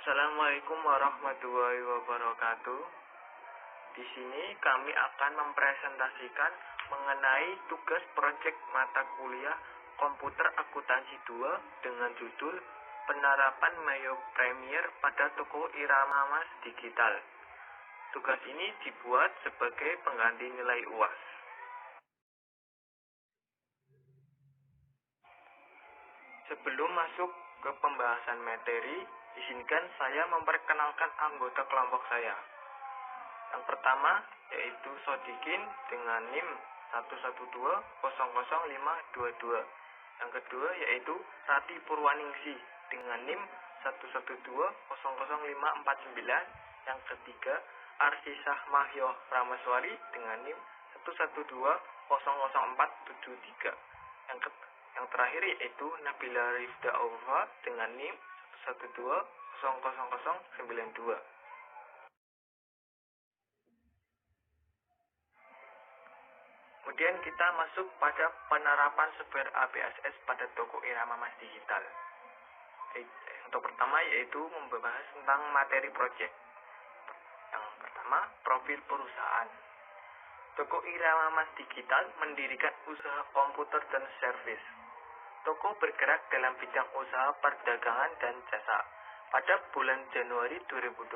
Assalamualaikum warahmatullahi wabarakatuh. Di sini kami akan mempresentasikan mengenai tugas proyek mata kuliah Komputer Akuntansi 2 dengan judul Penerapan Mayo Premier pada Toko Irama Mas Digital. Tugas ini dibuat sebagai pengganti nilai UAS. Sebelum masuk ke pembahasan materi, izinkan saya memperkenalkan anggota kelompok saya. Yang pertama yaitu Sodikin dengan NIM 112000522. Yang kedua yaitu Rati Purwaningsi dengan NIM 112000549. Yang ketiga Arsisah Mahyo Ramaswari dengan NIM 112000473. Yang terakhir yaitu Nabila Rifda Aufa dengan NIM 112000092. Kemudian kita masuk pada penerapan software APSS pada toko Irama Mas Digital. Untuk pertama yaitu membahas tentang materi proyek. Yang pertama, profil perusahaan. Toko Irama Mas Digital mendirikan usaha komputer dan servis. Toko bergerak dalam bidang usaha perdagangan dan jasa. Pada bulan Januari 2021,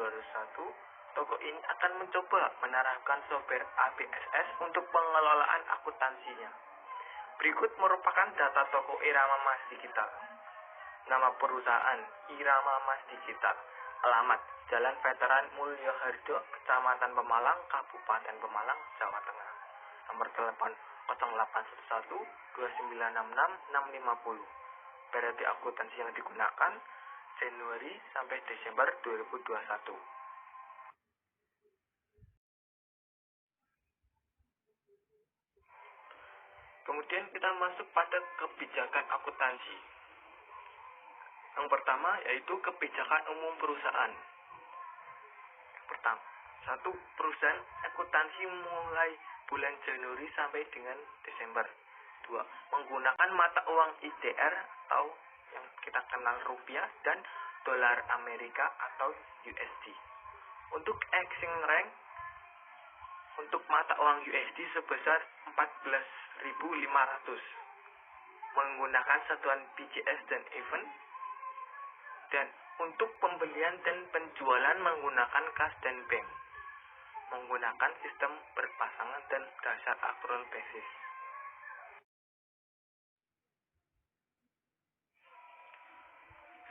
toko ini akan mencoba menerapkan software APSS untuk pengelolaan akuntansinya. Berikut merupakan data toko Irama Mas Digital. Nama perusahaan Irama Mas Digital. Alamat Jalan Veteran Mulyo Harjo, Kecamatan Pemalang, Kabupaten Pemalang, Jawa Tengah. Nomor telepon 0811 2966 650. Periode akuntansi yang digunakan Januari sampai Desember 2021. Kemudian kita masuk pada kebijakan akuntansi. Yang pertama yaitu kebijakan umum perusahaan. Pertama, satu, perusahaan akuntansi mulai bulan Januari sampai dengan Desember. 2. Menggunakan mata uang IDR atau yang kita kenal rupiah dan dolar Amerika atau USD. Untuk exchange rate untuk mata uang USD sebesar 14.500 menggunakan satuan BCS dan event. Dan untuk pembelian dan penjualan menggunakan kas dan bank, menggunakan sistem berpasangan dan dasar accrual basis.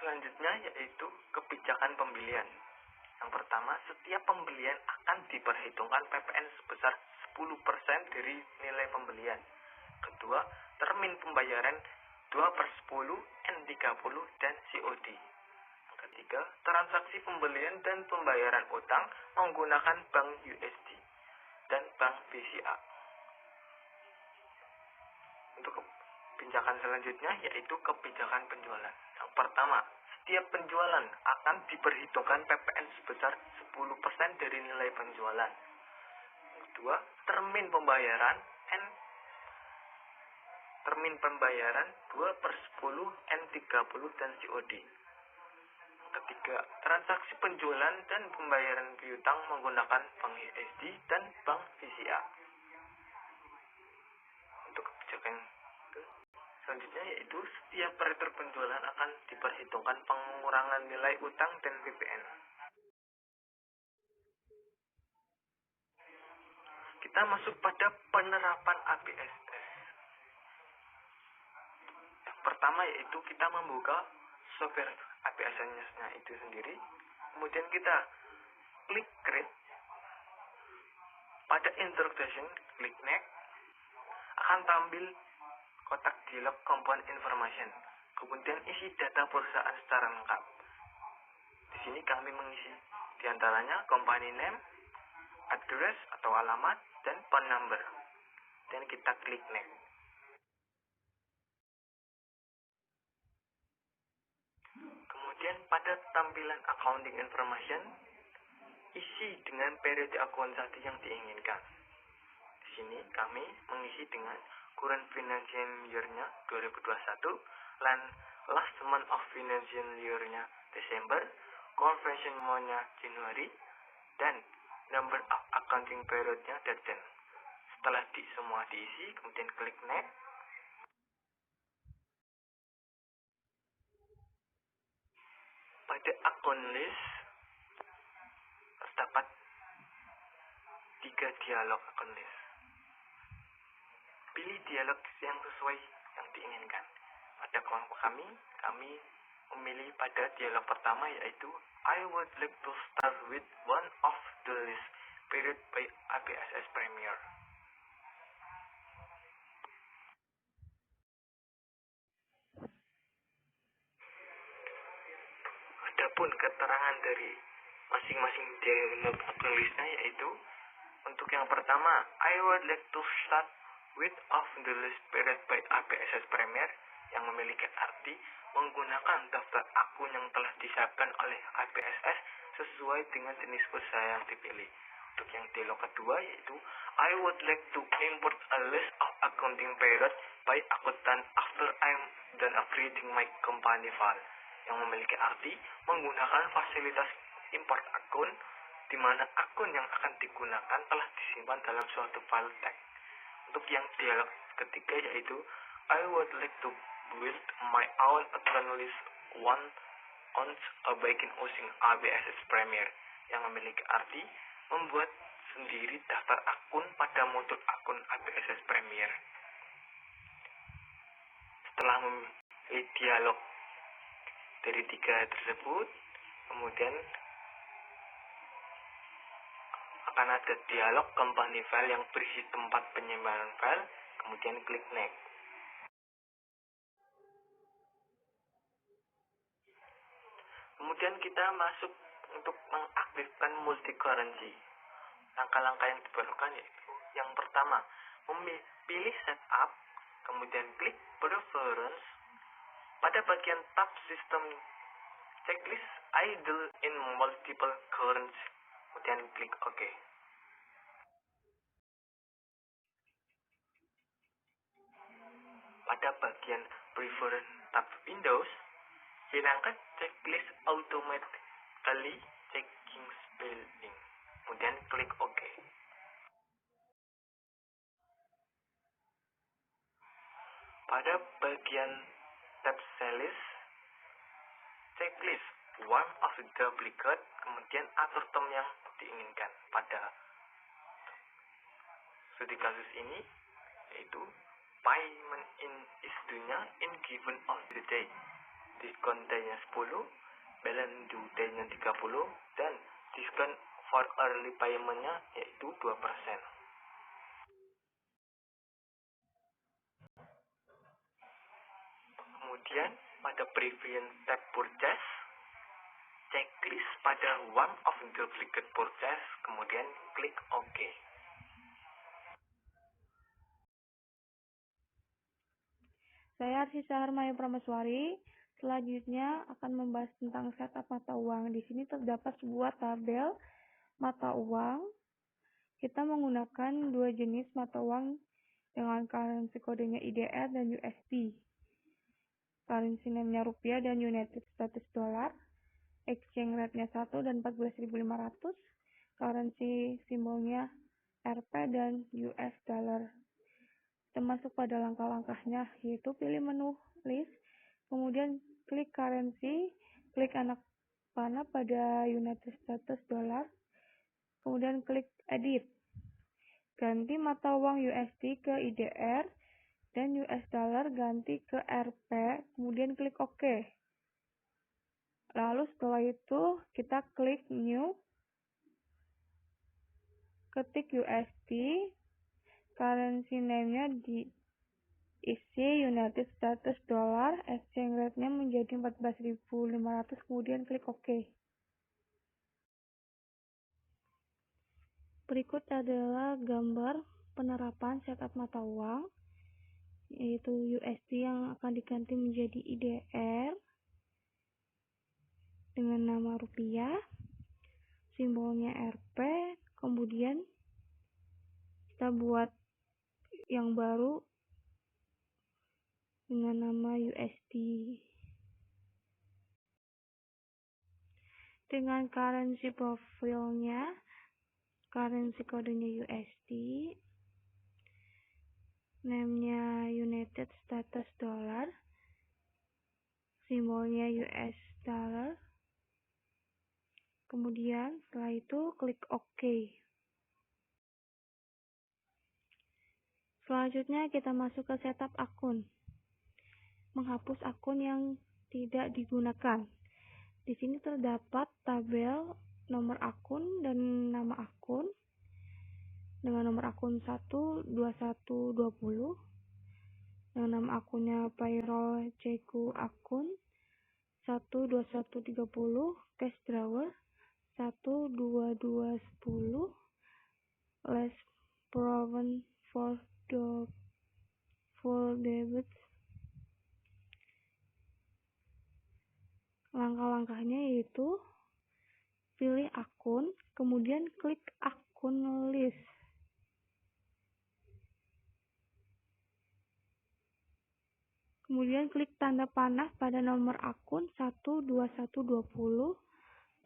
Selanjutnya yaitu kebijakan pembelian. Yang pertama, setiap pembelian akan diperhitungkan PPN sebesar 10% dari nilai pembelian. Kedua, termin pembayaran 2/10, N30 dan COD. Ketiga, transaksi pembelian dan pembayaran utang menggunakan bank USD dan bank BCA. Untuk kebijakan selanjutnya yaitu kebijakan penjualan. Yang pertama, setiap penjualan akan diperhitungkan PPN sebesar 10% dari nilai penjualan. Yang kedua, termin pembayaran 2/10, N30 dan COD. Ketiga, transaksi penjualan dan pembayaran piutang menggunakan bank USD dan bank BCA. Untuk kebijakan selanjutnya yaitu setiap periode penjualan akan diperhitungkan pengurangan nilai utang dan PPN. Kita masuk pada penerapan APSS. Yang pertama yaitu kita membuka software APSS-nya itu sendiri. Kemudian kita klik create. Pada introduction, klik next. Akan tampil kotak dialog component information. Kemudian isi data perusahaan secara lengkap. Di sini kami mengisi diantaranya company name, address atau alamat, dan phone number. Dan kita klik next. Kemudian pada tampilan accounting information, isi dengan periode akuntansi yang diinginkan. Di sini kami mengisi dengan current financial year-nya 2021 dan last month of financial year-nya Desember, conversion month-nya Januari, dan number of accounting period-nya Deadline. Setelah semua diisi, kemudian klik next. Pada account list terdapat 3 dialog account list. Pilih dialog yang sesuai yang diinginkan. Pada kelompok kami memilih pada dialog pertama, yaitu I would like to start with one of the list period by ABSS Premier. Adapun keterangan dari masing-masing dialog account listnya, yaitu untuk yang pertama, I would like to start with of the list period by ABSS Premier, yang memiliki arti menggunakan daftar akun yang telah disiapkan oleh ABSS sesuai dengan jenis usaha yang dipilih. Untuk yang dialog kedua, yaitu I would like to import a list of accounting period by accountant after I'm done upgrading my company file, yang memiliki arti menggunakan fasilitas import akun di mana akun yang akan digunakan telah disimpan dalam suatu file text. Untuk yang dialog ketiga, yaitu I would like to build my own account list on a backend using ABSS Premier, yang memiliki arti membuat sendiri daftar akun pada modul akun ABSS Premier. Setelah memilih dialog dari 3 tersebut, kemudian akan ada dialog company file yang berisi tempat penyimpanan file, kemudian klik next. Kemudian kita masuk untuk mengaktifkan multi currency. Langkah-langkah yang diperlukan yaitu yang pertama, pilih setup, kemudian klik preference. Pada bagian tab system checklist idle in multiple currency, kemudian klik OK. Pada bagian preference tab Windows, hilangkan checklist automatically checking spelling, kemudian klik OK. Pada bagian tab sales checklist one of the duplicate, kemudian atur term yang diinginkan. Pada studi kasus ini yaitu payment in is due-nya in given on the day, diskon day-nya 10, balance due day-nya 30, dan diskon for early payment-nya yaitu 2%. Kemudian pada previous tab purchase checklist pada one of the duplicate purchase, kemudian klik OK. Saya Arsisa Harmayu Prameswari. Selanjutnya akan membahas tentang setup mata uang. Di sini terdapat sebuah tabel mata uang. Kita menggunakan 2 jenis mata uang dengan currency kodenya IDR dan USD. Currency name-nya rupiah dan United States dollar. Exchange rate-nya 1 dan 14.500. Currency simbolnya Rp dan US dollar. Kita masuk pada langkah-langkahnya, yaitu pilih menu list, kemudian klik currency, klik anak panah pada United States dollar, kemudian klik edit. Ganti mata uang USD ke IDR dan US dollar ganti ke Rp, kemudian klik OK. Lalu setelah itu kita klik new, ketik USD, currency name-nya diisi United States dollar, exchange rate-nya menjadi 14.500, kemudian klik OK. Berikut adalah gambar penerapan setup mata uang, yaitu USD yang akan diganti menjadi IDR dengan nama rupiah, simbolnya Rp, kemudian kita buat yang baru dengan nama USD. dengan currency profilnya, currency kodenya USD, name-nya United States Dollar, simbolnya US Dollar. Kemudian setelah itu klik OK. Selanjutnya kita masuk ke setup akun. Menghapus akun yang tidak digunakan. Di sini terdapat tabel nomor akun dan nama akun. Dengan nomor akun 12120. Dengan nama akunnya payroll CQ akun 12130 cash drawer 12210 less proven for the full debit. Langkah-langkahnya yaitu pilih akun, kemudian klik akun list. Kemudian klik tanda panah pada nomor akun 12120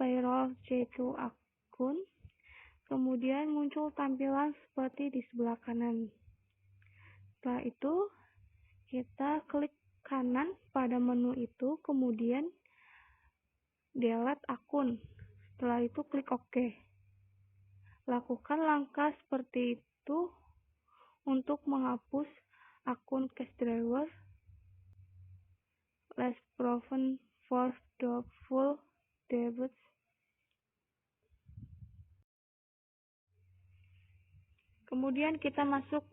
payroll CQ akun. Kemudian muncul tampilan seperti di sebelah kanan. Setelah itu, kita klik kanan pada menu itu, kemudian delete akun. Setelah itu klik OK. Lakukan langkah seperti itu untuk menghapus akun cash drawer less proven for the full debit. Kemudian kita masuk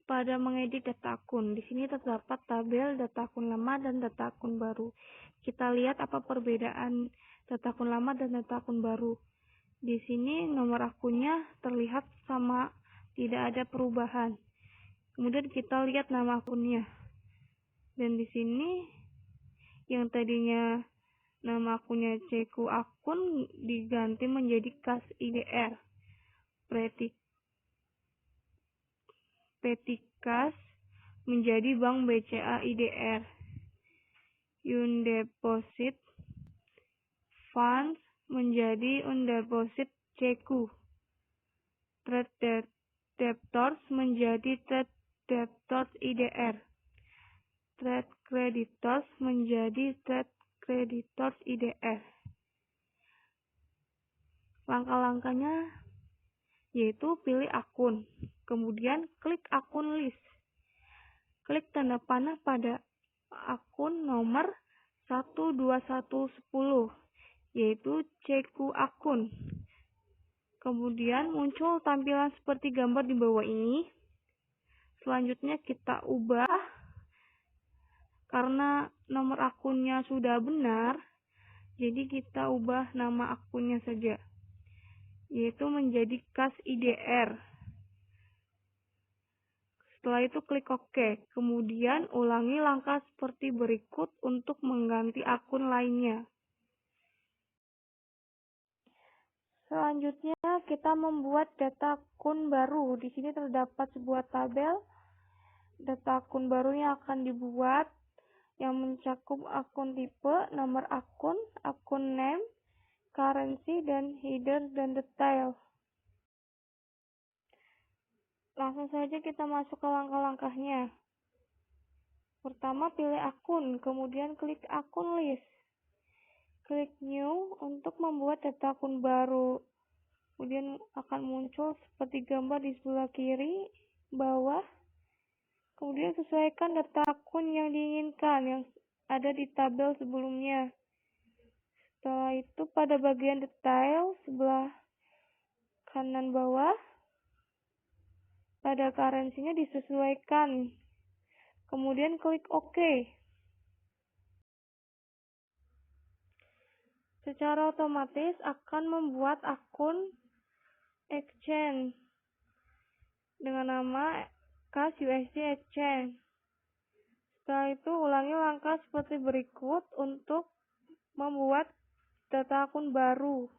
pada mengedit data akun. Di sini terdapat tabel data akun lama dan data akun baru. Kita lihat apa perbedaan data akun lama dan data akun baru. Di sini nomor akunnya terlihat sama, tidak ada perubahan. Kemudian kita lihat nama akunnya. Dan di sini yang tadinya nama akunnya CQ akun diganti menjadi Kas IDR. Petikas menjadi Bank BCA IDR. Undeposit Funds menjadi Undeposit CQ. Trade Debtors menjadi Trade Debtors IDR. Trade Creditors menjadi Trade Creditors IDR. Langkah-langkahnya yaitu pilih akun, kemudian klik akun list. Klik tanda panah pada akun nomor 12110, yaitu CQ akun. Kemudian muncul tampilan seperti gambar di bawah ini. Selanjutnya kita ubah, karena nomor akunnya sudah benar, jadi kita ubah nama akunnya saja, yaitu menjadi Kas IDR. Setelah itu klik OK. Kemudian ulangi langkah seperti berikut untuk mengganti akun lainnya. Selanjutnya kita membuat data akun baru. Di sini terdapat sebuah tabel data akun baru yang akan dibuat, yang mencakup akun tipe, nomor akun name, currency, dan header dan detail. Langsung saja kita masuk ke langkah-langkahnya. Pertama, pilih akun, kemudian klik akun list. Klik new untuk membuat data akun baru. Kemudian akan muncul seperti gambar di sebelah kiri, bawah. Kemudian sesuaikan data akun yang diinginkan yang ada di tabel sebelumnya. Setelah itu pada bagian detail sebelah kanan bawah, pada currency-nya disesuaikan. Kemudian klik OK. Secara otomatis akan membuat akun exchange dengan nama Kas USD Exchange. Setelah itu ulangi langkah seperti berikut untuk membuat data akun baru.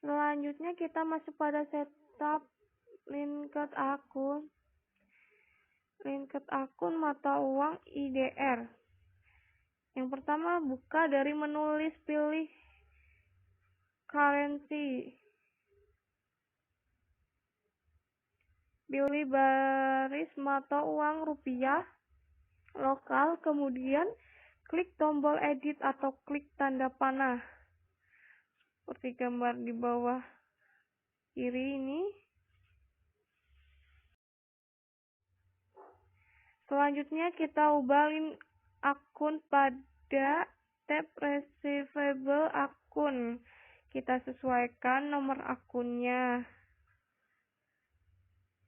Selanjutnya kita masuk pada setup linked akun. Linked akun mata uang IDR. Yang pertama, buka dari menu list, pilih currency. Pilih baris mata uang rupiah lokal, kemudian klik tombol edit atau klik tanda panah. Seperti gambar di bawah kiri ini. Selanjutnya kita ubah akun pada tab receivable akun. Kita sesuaikan nomor akunnya.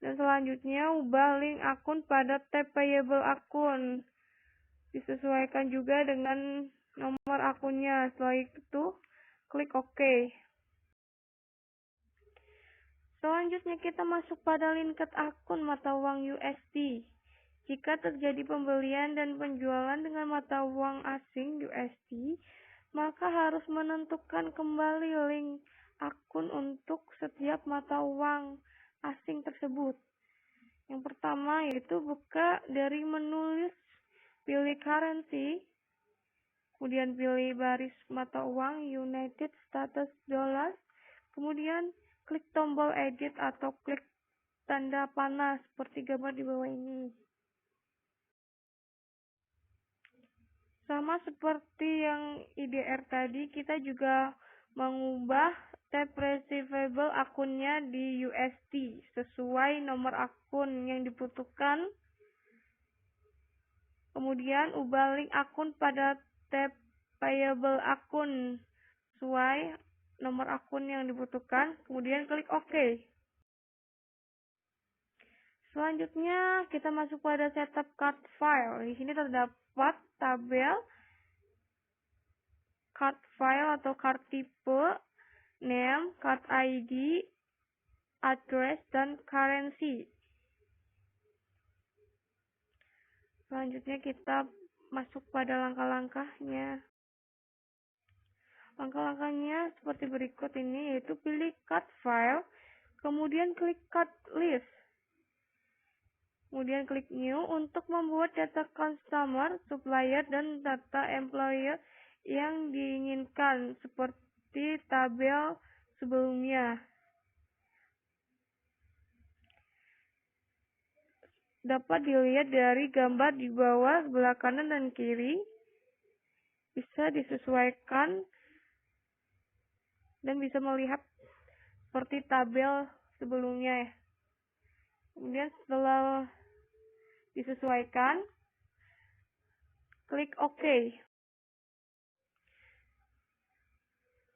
Dan selanjutnya ubah link akun pada tab payable akun. Disesuaikan juga dengan nomor akunnya. Setelah itu, klik OK. Selanjutnya kita masuk pada linked akun mata uang USD. Jika terjadi pembelian dan penjualan dengan mata uang asing USD, maka harus menentukan kembali link akun untuk setiap mata uang asing tersebut. Yang pertama yaitu buka dari menu list, pilih currency, kemudian pilih baris mata uang United States Dollars, kemudian klik tombol edit atau klik tanda panah seperti gambar di bawah ini. Sama seperti yang IDR tadi, kita juga mengubah tab receivable akunnya di USD sesuai nomor akun yang dibutuhkan. Kemudian ubah link akun pada tab payable akun sesuai nomor akun yang dibutuhkan. Kemudian klik OK. Selanjutnya kita masuk pada setup card file. Di sini terdapat tabel card file atau card tipe, name, card ID, address, dan currency. Selanjutnya kita masuk pada langkah-langkahnya. Langkah-langkahnya seperti berikut ini, yaitu pilih card file, kemudian klik card list. Kemudian klik new untuk membuat data customer, supplier, dan data employer yang diinginkan seperti tabel sebelumnya. Dapat dilihat dari gambar di bawah sebelah kanan dan kiri. Bisa disesuaikan dan bisa melihat seperti tabel sebelumnya. Kemudian setelah disesuaikan, klik OK.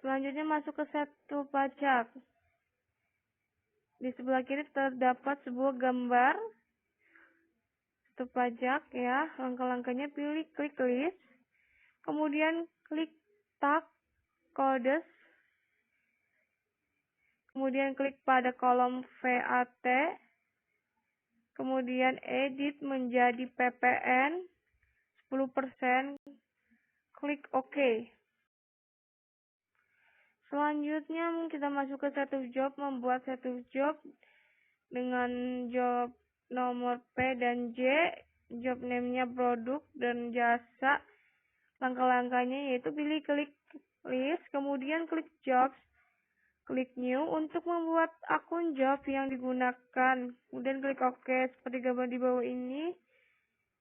Selanjutnya masuk ke setup pajak. Di sebelah kiri terdapat sebuah gambar setup pajak ya. Langkah-langkahnya pilih klik list, kemudian klik tag codes, kemudian klik pada kolom VAT, kemudian edit menjadi PPN 10%, klik OK. Selanjutnya kita masuk ke setup job, membuat setup job dengan job nomor P dan J, job name-nya produk dan jasa. Langkah-langkahnya yaitu pilih klik list, kemudian klik jobs, klik new untuk membuat akun job yang digunakan. Kemudian klik OK seperti gambar di bawah ini.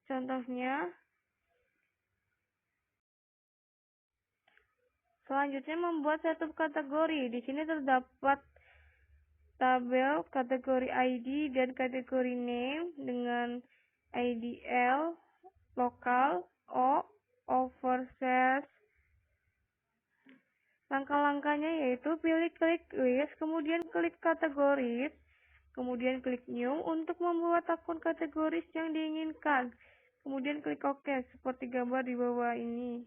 Contohnya. Selanjutnya membuat setup kategori. Di sini terdapat tabel kategori ID dan kategori name dengan ID L, lokal, O, overseas. Langkah-langkahnya yaitu pilih klik list, kemudian klik kategoris, kemudian klik new untuk membuat akun kategoris yang diinginkan. Kemudian klik OK seperti gambar di bawah ini.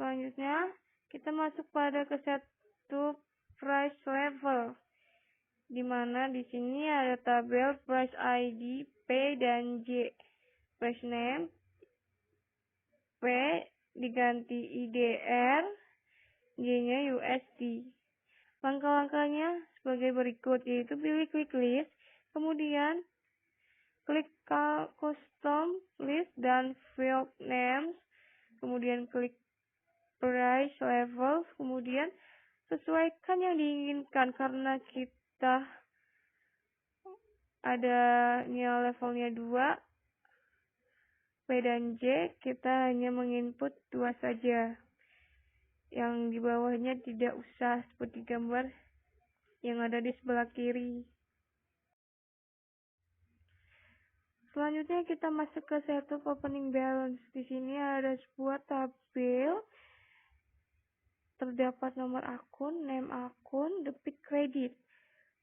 Selanjutnya, kita masuk pada ke setup price level, di mana di sini ada tabel price ID P dan J. Price name P diganti IDR, J-nya USD. Langkah-langkahnya sebagai berikut, yaitu pilih klik list, kemudian klik custom list dan field names, kemudian klik price levels, kemudian sesuaikan yang diinginkan. Karena kita ada levelnya 2, P dan J, kita hanya menginput 2 saja. Yang di bawahnya tidak usah seperti gambar yang ada di sebelah kiri. Selanjutnya kita masuk ke setup opening balance. Di sini ada sebuah tabel. Terdapat nomor akun, name akun, debit kredit.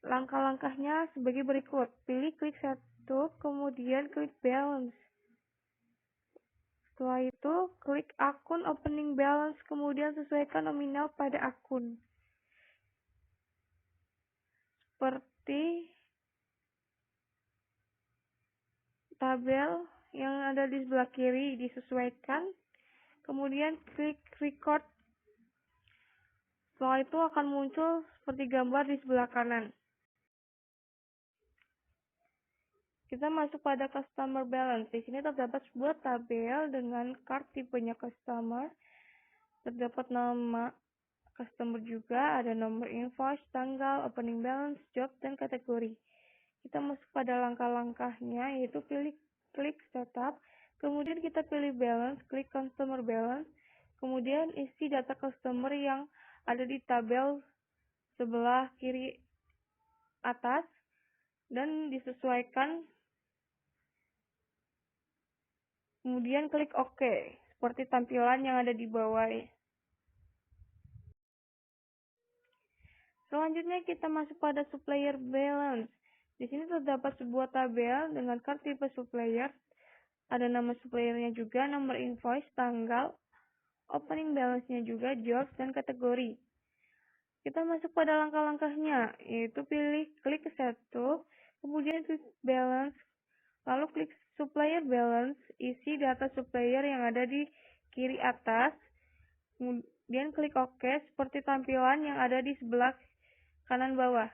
Langkah-langkahnya sebagai berikut. Pilih klik setup, kemudian klik balance. Setelah itu, klik akun opening balance, kemudian sesuaikan nominal pada akun. Seperti tabel yang ada di sebelah kiri disesuaikan, kemudian klik record. Setelah itu akan muncul seperti gambar di sebelah kanan. Kita masuk pada customer balance. Di sini terdapat sebuah tabel dengan card tipenya customer. Terdapat nama customer juga, ada nomor invoice, tanggal, opening balance, job, dan kategori. Kita masuk pada langkah-langkahnya, yaitu klik setup, kemudian kita pilih balance, klik customer balance, kemudian isi data customer yang ada di tabel sebelah kiri atas, dan disesuaikan, kemudian klik OK, seperti tampilan yang ada di bawah. Selanjutnya kita masuk pada supplier balance. Di sini terdapat sebuah tabel dengan card tipe supplier. Ada nama suppliernya juga, nomor invoice, tanggal, opening balance-nya juga, jobs, dan kategori. Kita masuk pada langkah-langkahnya, yaitu klik setup, kemudian klik balance, lalu klik supplier balance, isi data supplier yang ada di kiri atas, kemudian klik OK, seperti tampilan yang ada di sebelah kanan bawah.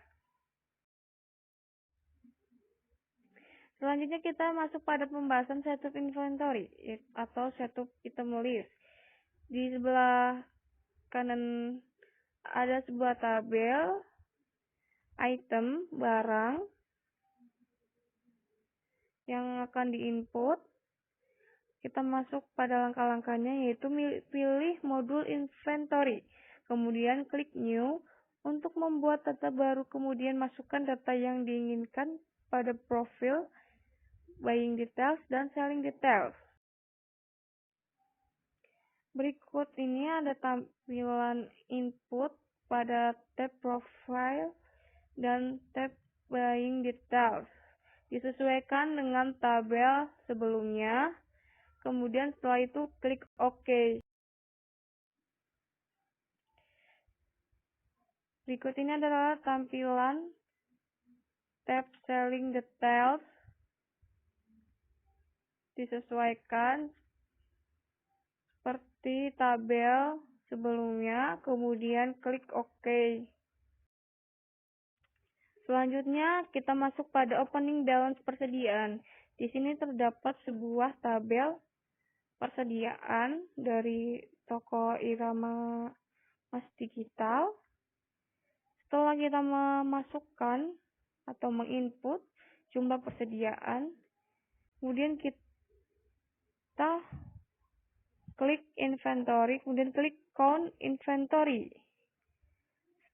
Selanjutnya kita masuk pada pembahasan setup inventory atau setup item list. Di sebelah kanan ada sebuah tabel item barang yang akan diinput. Kita masuk pada langkah-langkahnya, yaitu pilih modul inventory. Kemudian klik new untuk membuat data baru, kemudian masukkan data yang diinginkan pada profil, buying details, dan selling details. Berikut ini ada tampilan input pada tab profile dan tab buying details. Disesuaikan dengan tabel sebelumnya. Kemudian setelah itu klik OK. Berikut ini adalah tampilan tab selling details. Disesuaikan seperti tabel sebelumnya, kemudian klik OK. Selanjutnya kita masuk pada opening balance persediaan. Di sini terdapat sebuah tabel persediaan dari toko Irama Mas Digital. Setelah kita memasukkan atau menginput jumlah persediaan, kemudian kita klik inventory, kemudian klik count inventory.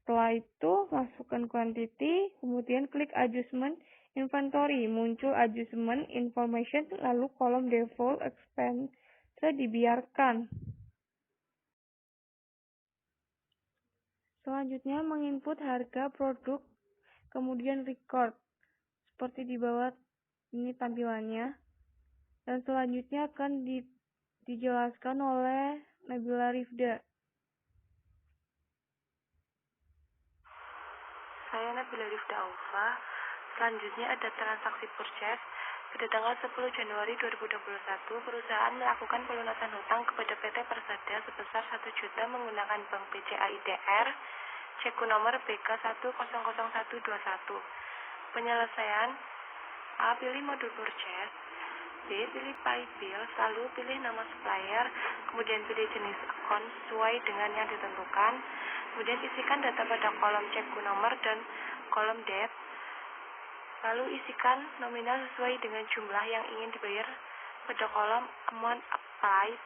Setelah itu masukkan quantity, kemudian klik adjustment inventory. Muncul adjustment information, lalu kolom default expense dibiarkan. Selanjutnya menginput harga produk, kemudian record. Seperti di bawah ini tampilannya. Dan selanjutnya akan dijelaskan oleh Nabila Rifda. Saya Nabila Rifda Aufa. Selanjutnya ada transaksi purchase. Pada tanggal 10 Januari 2021, perusahaan melakukan pelunasan hutang kepada PT Persada sebesar 1 juta menggunakan Bank BCA IDR, cek nomor BK 1000121. Penyelesaian A A. Pilih modul purchase. B. Pilih pay bill, lalu pilih nama supplier, kemudian pilih jenis akun sesuai dengan yang ditentukan, kemudian isikan data pada kolom cek nomor dan kolom date, lalu isikan nominal sesuai dengan jumlah yang ingin dibayar pada kolom amount applied,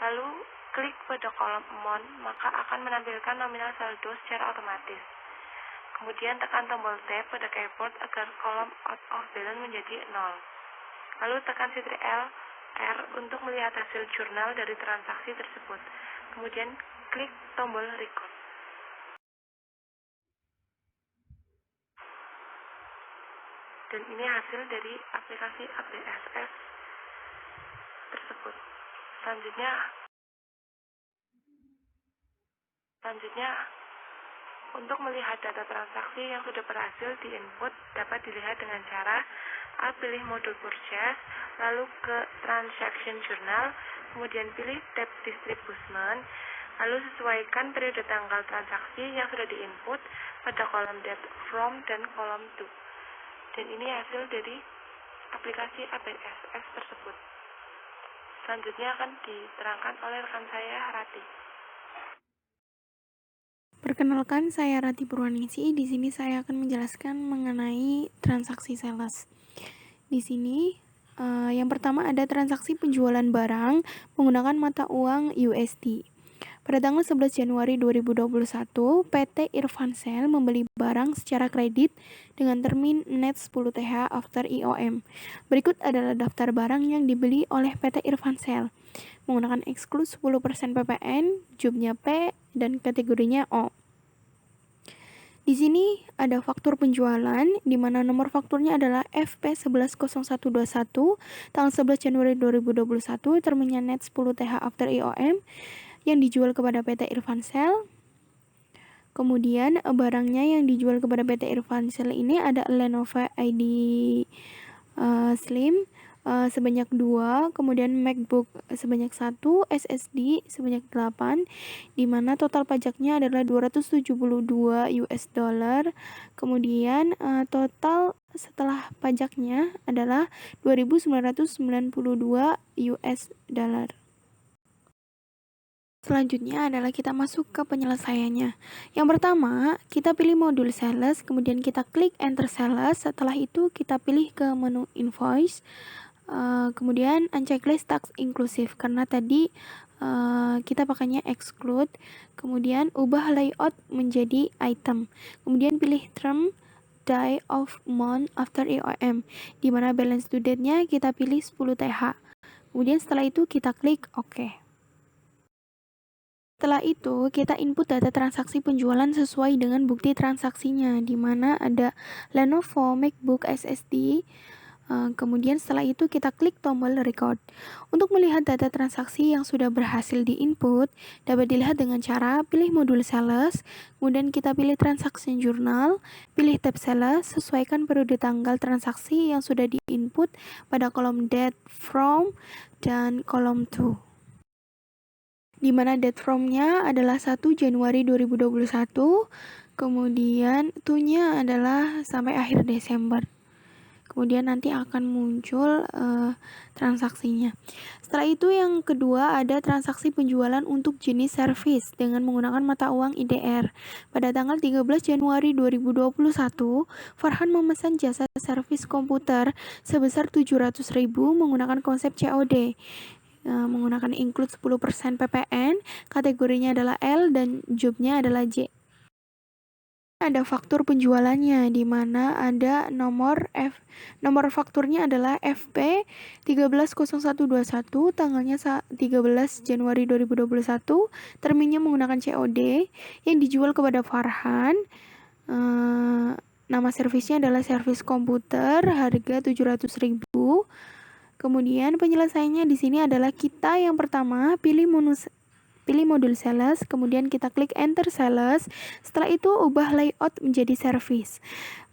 lalu klik pada kolom amount, maka akan menampilkan nominal saldo secara otomatis. Kemudian tekan tombol tab pada keyboard agar kolom out of balance menjadi 0. Lalu tekan Ctrl R untuk melihat hasil jurnal dari transaksi tersebut. Kemudian klik tombol record. Dan ini hasil dari aplikasi ABSS tersebut. Selanjutnya untuk melihat data transaksi yang sudah berhasil di-input dapat dilihat dengan cara A. Pilih modul purchase, lalu ke transaction journal, kemudian pilih tab distribution, lalu sesuaikan periode tanggal transaksi yang sudah di-input pada kolom date from dan kolom to. Dan ini hasil dari aplikasi ABSS tersebut. Selanjutnya akan diterangkan oleh rekan saya, Rati. Perkenalkan, saya Rati Purwaningsi. Di sini saya akan menjelaskan mengenai transaksi sales. Di sini, yang pertama ada transaksi penjualan barang menggunakan mata uang USD. Pada tanggal 11 Januari 2021, PT Irvansel membeli barang secara kredit dengan termin net 10 TH after IOM. Berikut adalah daftar barang yang dibeli oleh PT Irvansel menggunakan eksklus 10% PPN, jobnya P, dan kategorinya O. Di sini ada faktur penjualan, di mana nomor fakturnya adalah FP110121, tanggal 11 Januari 2021, terminnya net 10 TH after IOM, yang dijual kepada PT Irvansel. Kemudian barangnya yang dijual kepada PT Irvansel ini ada Lenovo ID Slim sebanyak 2, kemudian MacBook sebanyak 1, SSD sebanyak 8, di mana total pajaknya adalah 272 US dollar. Kemudian total setelah pajaknya adalah 2.992 US dollar. Selanjutnya adalah kita masuk ke penyelesaiannya. Yang pertama, kita pilih modul sales, kemudian kita klik enter sales. Setelah itu kita pilih ke menu invoice, kemudian unchecklist tax inclusive karena tadi kita pakainya exclude. Kemudian ubah layout menjadi item. Kemudian pilih term day of month after IOM, di mana balance due date-nya kita pilih 10 TH. Kemudian setelah itu kita klik OK. Setelah itu, kita input data transaksi penjualan sesuai dengan bukti transaksinya, di mana ada Lenovo MacBook SSD. Kemudian setelah itu kita klik tombol record. Untuk melihat data transaksi yang sudah berhasil diinput, dapat dilihat dengan cara pilih modul sales, kemudian kita pilih transaction journal, pilih tab sales, sesuaikan periode tanggal transaksi yang sudah diinput pada kolom date from dan kolom to. Di mana date from-nya adalah 1 Januari 2021, kemudian to-nya adalah sampai akhir Desember. Kemudian nanti akan muncul transaksinya. Setelah itu yang kedua ada transaksi penjualan untuk jenis service dengan menggunakan mata uang IDR. Pada tanggal 13 Januari 2021, Farhan memesan jasa servis komputer sebesar 700.000 menggunakan konsep COD. Menggunakan include 10% PPN, kategorinya adalah L dan jobnya adalah J. Ada faktur penjualannya, di mana ada nomor fakturnya adalah FP 130121, tanggalnya 13 Januari 2021, terminnya menggunakan COD, yang dijual kepada Farhan. Nama servisnya adalah servis komputer, harga 700.000. Kemudian penyelesaiannya di sini adalah kita yang pertama pilih modul sales, kemudian kita klik enter sales. Setelah itu ubah layout menjadi service.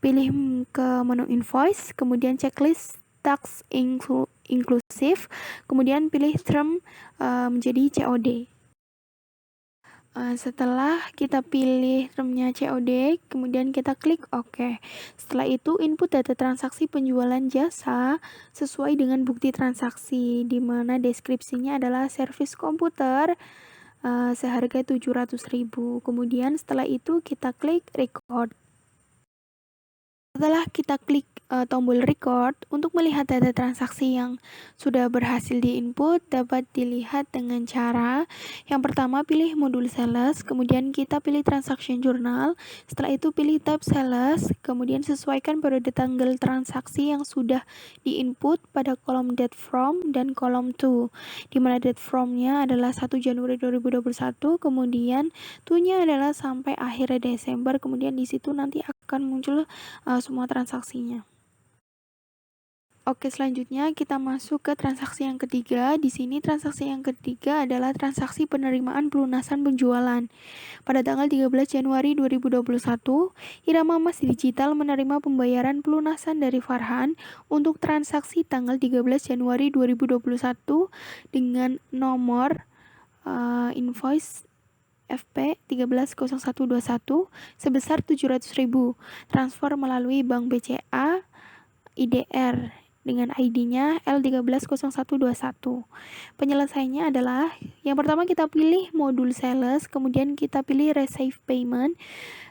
Pilih ke menu invoice, kemudian checklist tax inclusive, kemudian pilih term menjadi COD. Setelah kita pilih termnya COD, kemudian kita klik OK. Setelah itu input data transaksi penjualan jasa sesuai dengan bukti transaksi, di mana deskripsinya adalah servis komputer seharga 700.000. Kemudian setelah itu kita klik record. Setelah kita klik tombol record, untuk melihat data transaksi yang sudah berhasil diinput dapat dilihat dengan cara yang pertama pilih modul sales, kemudian kita pilih transaction journal, setelah itu pilih tab sales, kemudian sesuaikan periode tanggal transaksi yang sudah diinput pada kolom date from dan kolom to, di mana date from-nya adalah 1 Januari 2021, kemudian to-nya adalah sampai akhir Desember, kemudian di situ nanti akan muncul semua transaksinya. Oke, selanjutnya kita masuk ke transaksi yang ketiga. Di sini transaksi yang ketiga adalah transaksi penerimaan pelunasan penjualan. Pada tanggal 13 Januari 2021, Irama Emas Digital menerima pembayaran pelunasan dari Farhan untuk transaksi tanggal 13 Januari 2021 dengan nomor invoice FP 130121 sebesar 700.000 transfer melalui Bank BCA IDR dengan ID-nya L130121. Penyelesaiannya adalah yang pertama kita pilih modul sales, kemudian kita pilih receive payment,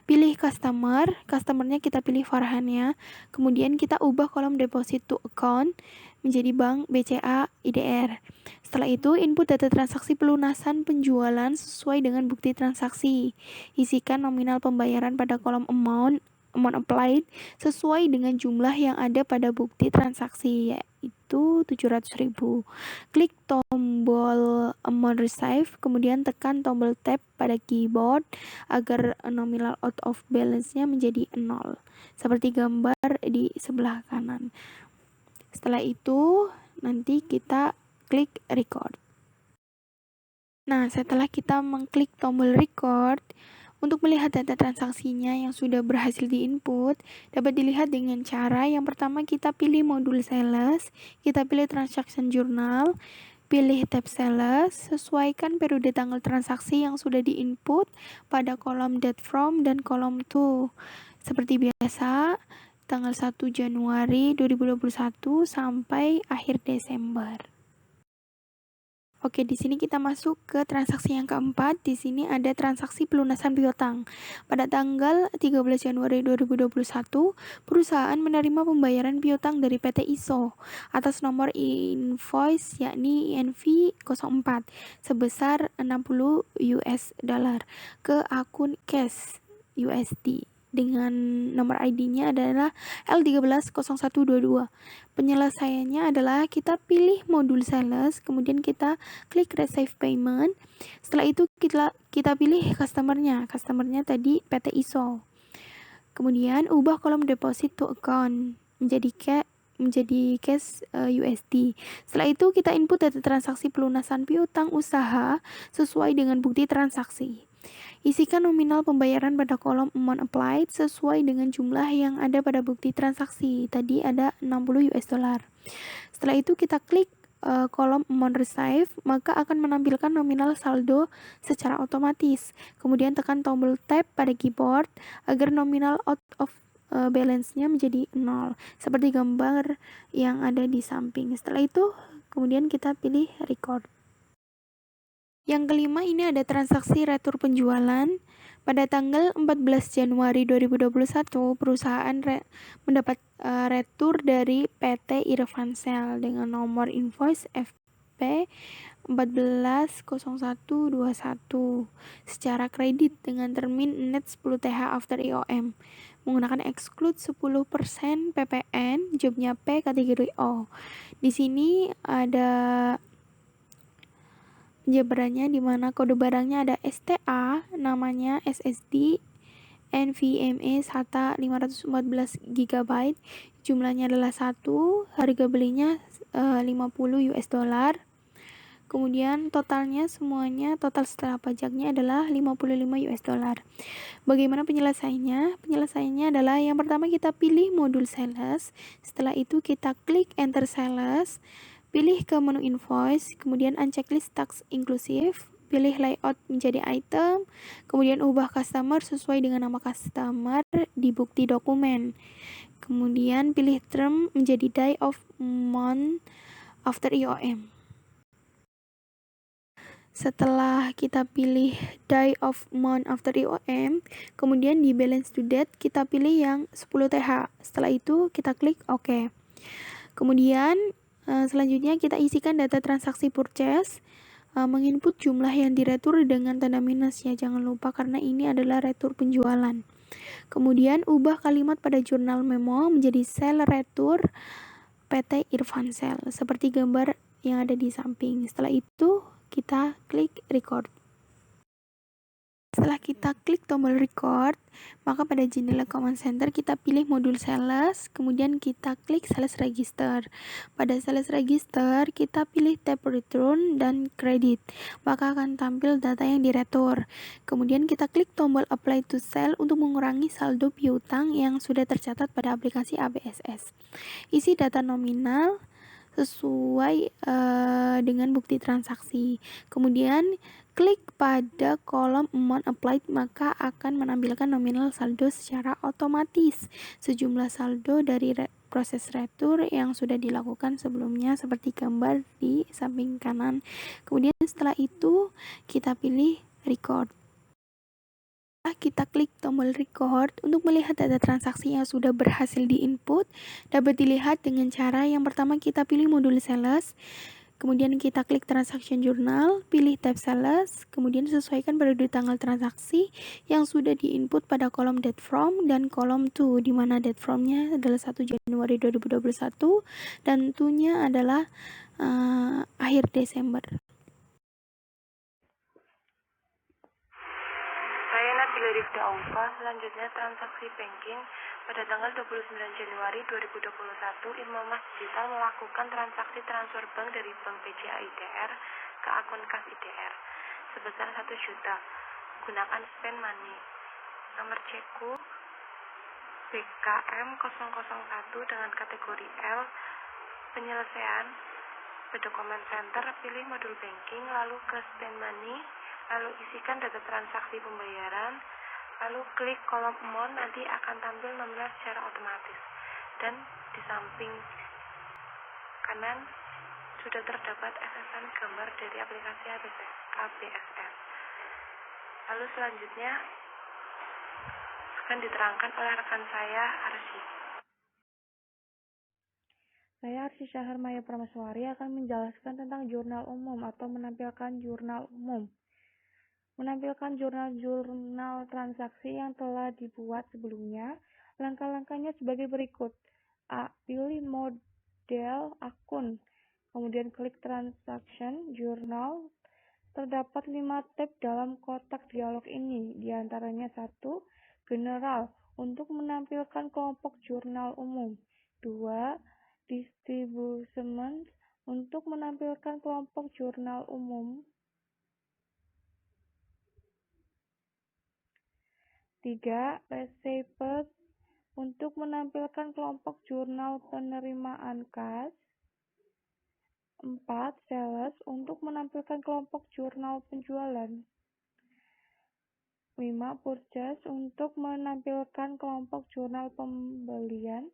pilih customernya kita pilih Farhannya, kemudian kita ubah kolom deposit to account menjadi Bank BCA IDR. Setelah itu, input data transaksi pelunasan penjualan sesuai dengan bukti transaksi. Isikan nominal pembayaran pada kolom amount applied sesuai dengan jumlah yang ada pada bukti transaksi, yaitu 700.000. Klik tombol amount receive, kemudian tekan tombol tab pada keyboard agar nominal out of balance-nya menjadi 0, seperti gambar di sebelah kanan. Setelah itu, nanti kita klik record. Nah, setelah kita mengklik tombol record, untuk melihat data transaksinya yang sudah berhasil diinput, dapat dilihat dengan cara yang pertama kita pilih modul sales, kita pilih transaction journal, pilih tab sales, sesuaikan periode tanggal transaksi yang sudah diinput pada kolom date from dan kolom to. Seperti biasa, tanggal 1 Januari 2021 sampai akhir Desember. Oke, di sini kita masuk ke transaksi yang keempat. Di sini ada transaksi pelunasan piutang. Pada tanggal 13 Januari 2021, perusahaan menerima pembayaran piutang dari PT ISO atas nomor invoice yakni INV 04 sebesar 60 US dollar ke akun cash USD dengan nomor ID-nya adalah L130122. Penyelesaiannya adalah kita pilih modul sales, kemudian kita klik receive payment. Setelah itu kita pilih customernya tadi PT ISO. Kemudian ubah kolom deposit to account menjadi cash USD. Setelah itu kita input data transaksi pelunasan piutang usaha sesuai dengan bukti transaksi. Isikan nominal pembayaran pada kolom amount applied sesuai dengan jumlah yang ada pada bukti transaksi. Tadi ada 60 US dollar. Setelah itu kita klik kolom amount receive, maka akan menampilkan nominal saldo secara otomatis. Kemudian tekan tombol tab pada keyboard agar nominal out of balance-nya menjadi 0, seperti gambar yang ada di samping. Setelah itu, kemudian kita pilih record. Yang kelima, ini ada transaksi retur penjualan. Pada tanggal 14 Januari 2021, perusahaan mendapat retur dari PT Irvansel dengan nomor invoice FP 140121 secara kredit dengan termin net 10 TH after IOM menggunakan exclude 10% PPN, jobnya P kategori O. Di sini ada penjabarannya di mana kode barangnya ada STA, namanya SSD, NVMe SATA 514 GB, jumlahnya adalah 1, harga belinya 50 US dollar. Kemudian totalnya semuanya, total setelah pajaknya adalah 55 US dollar. Bagaimana penyelesaiannya? Penyelesaiannya adalah yang pertama kita pilih modul sales, setelah itu kita klik enter sales, pilih ke menu invoice, kemudian unchecklist tax inclusive, pilih layout menjadi item, kemudian ubah customer sesuai dengan nama customer di bukti dokumen. Kemudian pilih term menjadi day of month after IOM. Setelah kita pilih day of month after IOM, kemudian di balance to date kita pilih yang 10 TH. Setelah itu kita klik OK. Kemudian selanjutnya kita isikan data transaksi purchase, menginput jumlah yang diretur dengan tanda minus ya, jangan lupa karena ini adalah retur penjualan. Kemudian ubah kalimat pada jurnal memo menjadi sel retur PT Irvansel seperti gambar yang ada di samping. Setelah itu kita klik record. Setelah kita klik tombol record, maka pada jendela command center kita pilih modul sales, kemudian kita klik sales register. Pada sales register kita pilih tab return dan credit, maka akan tampil data yang diretur. Kemudian kita klik tombol apply to sell untuk mengurangi saldo piutang yang sudah tercatat pada aplikasi ABSS. Isi data nominal sesuai dengan bukti transaksi. Kemudian klik pada kolom amount applied, maka akan menampilkan nominal saldo secara otomatis sejumlah saldo dari proses retur yang sudah dilakukan sebelumnya seperti gambar di samping kanan. Kemudian setelah itu kita pilih record. Kita klik tombol record untuk melihat data transaksi yang sudah berhasil diinput. Dapat dilihat dengan cara yang pertama kita pilih modul sales, kemudian kita klik transaction journal, pilih tab sales, kemudian sesuaikan periode tanggal transaksi yang sudah diinput pada kolom date from dan kolom to, di mana date from-nya adalah 1 Januari 2021 dan to-nya adalah akhir Desember. Nabila Rifda Aufa. Selanjutnya transaksi banking pada tanggal 29 Januari 2021 Irma Mas Digital melakukan transaksi transfer bank dari Bank BCA IDR ke akun kas IDR sebesar 1 juta. Gunakan spend money. Nomor ceku BKM 001 dengan kategori L. Penyelesaian pada comment center, pilih modul banking, lalu ke spend money, lalu isikan data transaksi pembayaran, lalu klik kolom amount, nanti akan tampil nominal secara otomatis. Dan di samping kanan sudah terdapat SSN gambar dari aplikasi ABSS. Lalu selanjutnya akan diterangkan oleh rekan saya, Arsy. Saya Arsy Syahar Maya Prameswari akan menjelaskan tentang jurnal umum atau menampilkan jurnal umum. Menampilkan jurnal transaksi yang telah dibuat sebelumnya. Langkah-langkahnya sebagai berikut. A. Pilih model akun. Kemudian klik transaction journal. Terdapat 5 tab dalam kotak dialog ini. Di antaranya 1. General untuk menampilkan kelompok jurnal umum. 2. Distribution untuk menampilkan kelompok jurnal umum. 3. Receipt untuk menampilkan kelompok jurnal penerimaan kas. 4. Sales untuk menampilkan kelompok jurnal penjualan. 5. Purchase untuk menampilkan kelompok jurnal pembelian.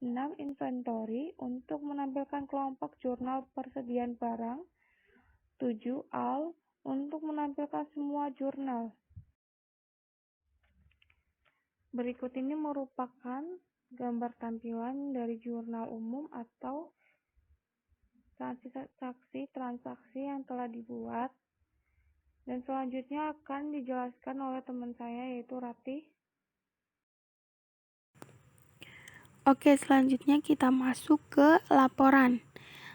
6. Inventory untuk menampilkan kelompok jurnal persediaan barang. 7. All untuk menampilkan semua jurnal. Berikut ini merupakan gambar tampilan dari jurnal umum atau saksi transaksi yang telah dibuat. Dan selanjutnya akan dijelaskan oleh teman saya yaitu Ratih. Oke, selanjutnya kita masuk ke laporan.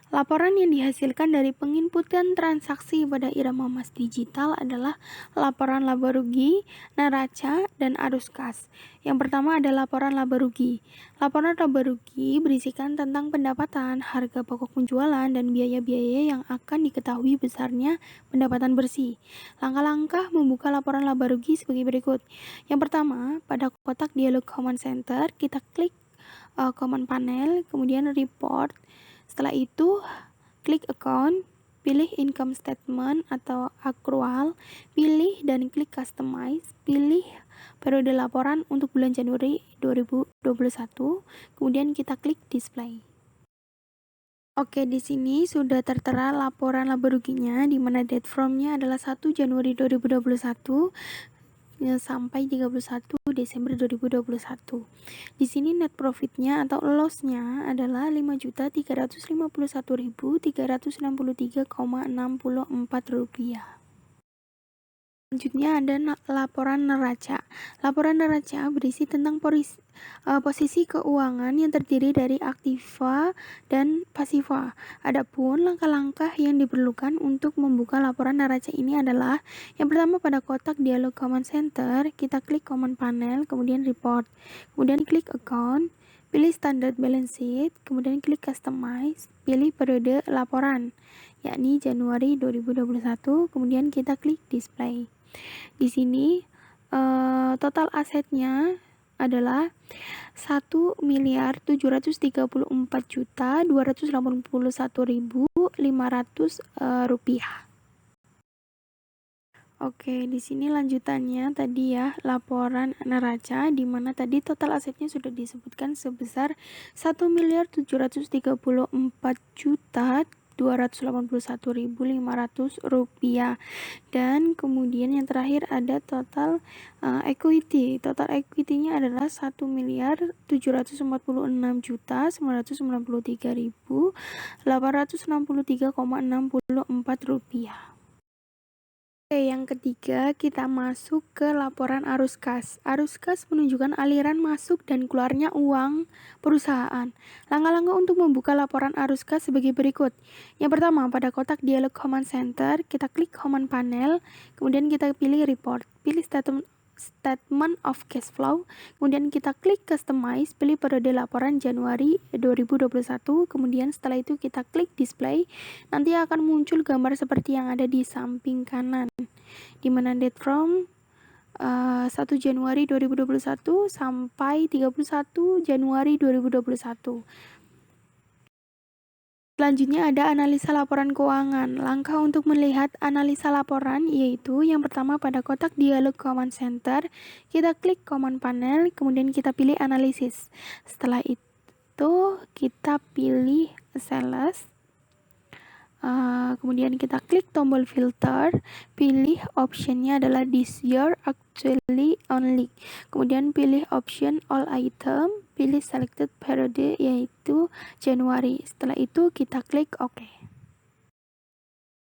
Laporan yang dihasilkan dari penginputan transaksi pada Irama Mas Digital adalah laporan laba rugi, neraca, dan arus kas. Yang pertama ada laporan laba rugi. Laporan laba rugi berisikan tentang pendapatan, harga pokok penjualan, dan biaya-biaya yang akan diketahui besarnya pendapatan bersih. Langkah-langkah membuka laporan laba rugi sebagai berikut. Yang pertama, pada kotak dialog command center, kita klik command panel, kemudian report. Setelah itu, klik account, pilih income statement atau accrual, pilih dan klik customize, pilih periode laporan untuk bulan Januari 2021, kemudian kita klik display. Oke, di sini sudah tertera laporan laba ruginya, di mana date from-nya adalah 1 Januari 2021 sampai 31 Desember 2021. Di sini net profit-nya atau loss-nya adalah Rp5.351.363,64. Selanjutnya ada laporan neraca. Laporan neraca berisi tentang posisi keuangan yang terdiri dari aktiva dan pasiva. Adapun langkah-langkah yang diperlukan untuk membuka laporan neraca ini adalah yang pertama, pada kotak dialog command center, kita klik command panel, kemudian report, kemudian klik account, pilih standard balance sheet, kemudian klik customize, pilih periode laporan, yakni Januari 2021, kemudian kita klik display. Di sini total asetnya adalah Rp1.734.281.500. Oke, di sini lanjutannya tadi ya, laporan neraca, di mana tadi total asetnya sudah disebutkan sebesar Rp1.784.281.500, dan kemudian yang terakhir ada total equity. Total equity-nya adalah Rp1.743.863,64. Oke, yang ketiga kita masuk ke laporan arus kas. Arus kas menunjukkan aliran masuk dan keluarnya uang perusahaan. Langkah-langkah untuk membuka laporan arus kas sebagai berikut. Yang pertama, pada kotak dialog command center, kita klik command panel, kemudian kita pilih report, pilih statement of cash flow, kemudian kita klik customize, pilih periode laporan Januari 2021, kemudian setelah itu kita klik display. Nanti akan muncul gambar seperti yang ada di samping kanan, di mana date from 1 Januari 2021 sampai 31 Januari 2021. Selanjutnya ada analisa laporan keuangan. Langkah untuk melihat analisa laporan yaitu yang pertama, pada kotak dialog command center, kita klik command panel, kemudian kita pilih analisis. Setelah itu kita pilih sales. Kemudian kita klik tombol filter, pilih optionnya adalah this year actually only, kemudian pilih option all item, pilih selected period yaitu Januari. Setelah itu kita klik OK.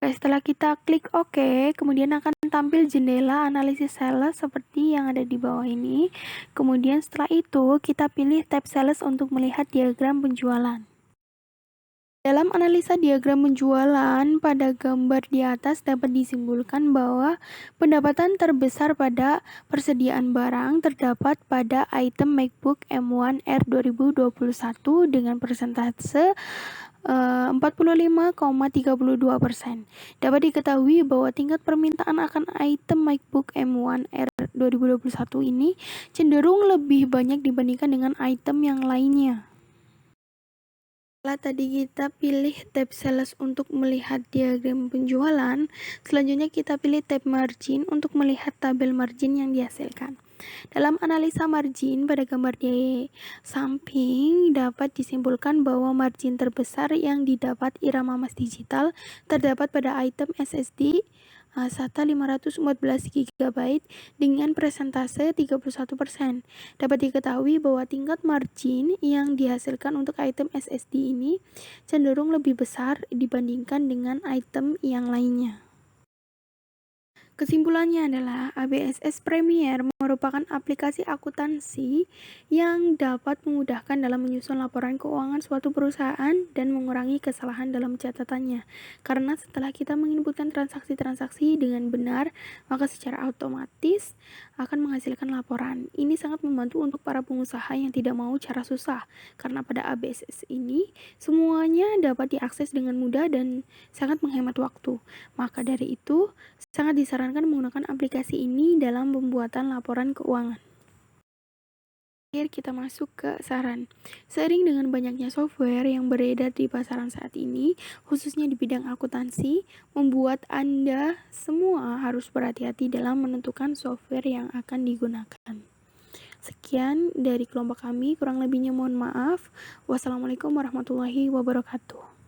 Setelah kita klik OK, kemudian akan tampil jendela analisis sales seperti yang ada di bawah ini. Kemudian setelah itu kita pilih tab sales untuk melihat diagram penjualan. Dalam analisa diagram penjualan, pada gambar di atas dapat disimpulkan bahwa pendapatan terbesar pada persediaan barang terdapat pada item MacBook M1 R 2021 dengan persentase 45,32%. Dapat diketahui bahwa tingkat permintaan akan item MacBook M1 R 2021 ini cenderung lebih banyak dibandingkan dengan item yang lainnya. Setelah tadi kita pilih tab sales untuk melihat diagram penjualan, selanjutnya kita pilih tab margin untuk melihat tabel margin yang dihasilkan. Dalam analisa margin, pada gambar di samping dapat disimpulkan bahwa margin terbesar yang didapat Irama Mas Digital terdapat pada item SSD SATA 514 GB dengan persentase 31%. Dapat diketahui bahwa tingkat margin yang dihasilkan untuk item SSD ini cenderung lebih besar dibandingkan dengan item yang lainnya. Kesimpulannya adalah ABSS Premier merupakan aplikasi akuntansi yang dapat memudahkan dalam menyusun laporan keuangan suatu perusahaan dan mengurangi kesalahan dalam catatannya. Karena setelah kita menginputkan transaksi-transaksi dengan benar, maka secara otomatis akan menghasilkan laporan. Ini sangat membantu untuk para pengusaha yang tidak mau cara susah, karena pada ABSS ini semuanya dapat diakses dengan mudah dan sangat menghemat waktu. Maka dari itu, sangat disarankan menggunakan aplikasi ini dalam pembuatan laporan keuangan. Kita masuk ke saran. Seiring dengan banyaknya software yang beredar di pasaran saat ini, khususnya di bidang akuntansi, membuat Anda semua harus berhati-hati dalam menentukan software yang akan digunakan. Sekian dari kelompok kami, kurang lebihnya mohon maaf. Wassalamualaikum warahmatullahi wabarakatuh.